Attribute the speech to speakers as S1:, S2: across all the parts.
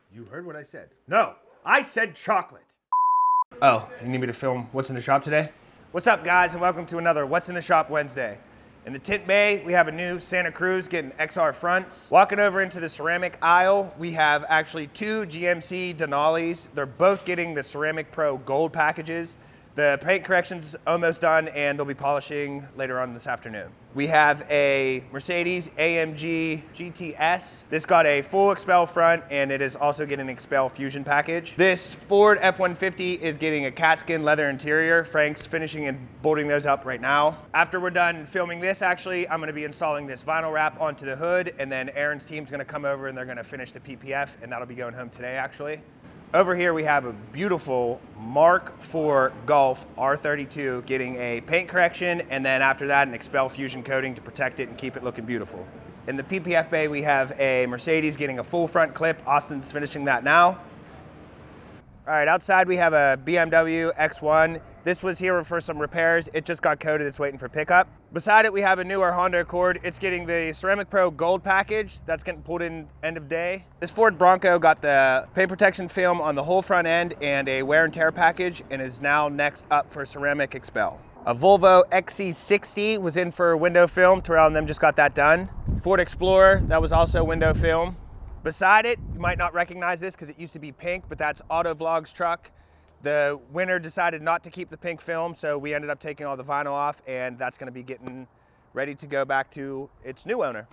S1: You heard what I said. No, I said chocolate. Oh, you need me to film what's in the shop today? What's up, guys, and welcome to another What's in the Shop Wednesday. In the tint bay, we have a new Santa Cruz getting XR fronts. Walking over into the ceramic aisle, we have actually two GMC Denali's. They're both getting the Ceramic Pro Gold packages. The paint correction's almost done and they'll be polishing later on this afternoon. We have a Mercedes AMG GTS. This got a full XPEL front and it is also getting an XPEL Fusion package. This Ford F-150 is getting a cat skin leather interior. Frank's finishing and bolting those up right now. After we're done filming this, actually, I'm gonna be installing this vinyl wrap onto the hood, and then Aaron's team's gonna come over and they're gonna finish the PPF, and that'll be going home today, actually. Over here we have a beautiful Mark IV Golf R32 getting a paint correction, and then after that an XPEL Fusion coating to protect it and keep it looking beautiful. In the PPF bay we have a Mercedes getting a full front clip. Austin's finishing that now. All right, outside we have a BMW X1. This was here for some repairs. It just got coated, it's waiting for pickup. Beside it, we have a newer Honda Accord. It's getting the Ceramic Pro Gold package. That's getting pulled in end of day. This Ford Bronco got the paint protection film on the whole front end and a wear and tear package, and is now next up for ceramic XPEL. A Volvo XC60 was in for window film. Terrell and them just got that done. Ford Explorer, that was also window film. Beside it, you might not recognize this because it used to be pink, but that's Autovlog's truck. The winner decided not to keep the pink film, so we ended up taking all the vinyl off, and that's gonna be getting ready to go back to its new owner.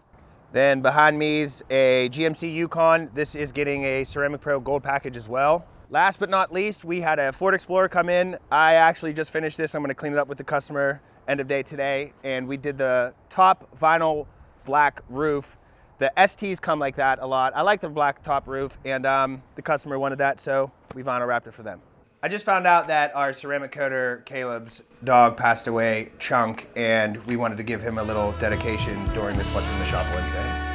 S1: Then behind me is a GMC Yukon. This is getting a Ceramic Pro Gold package as well. Last but not least, we had a Ford Explorer come in. I actually just finished this. I'm gonna clean it up with the customer end of day today, and we did the top vinyl black roof. The STs come like that a lot. I like the black top roof, and the customer wanted that, so we vinyl wrapped it for them. I just found out that our ceramic coater, Caleb's dog, passed away, Chunk, and we wanted to give him a little dedication during this What's in the Shop Wednesday.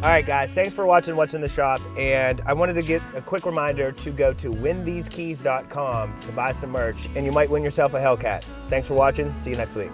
S1: All right, guys, thanks for watching What's in the Shop, and I wanted to get a quick reminder to go to winthesekeys.com to buy some merch, and you might win yourself a Hellcat. Thanks for watching. See you next week.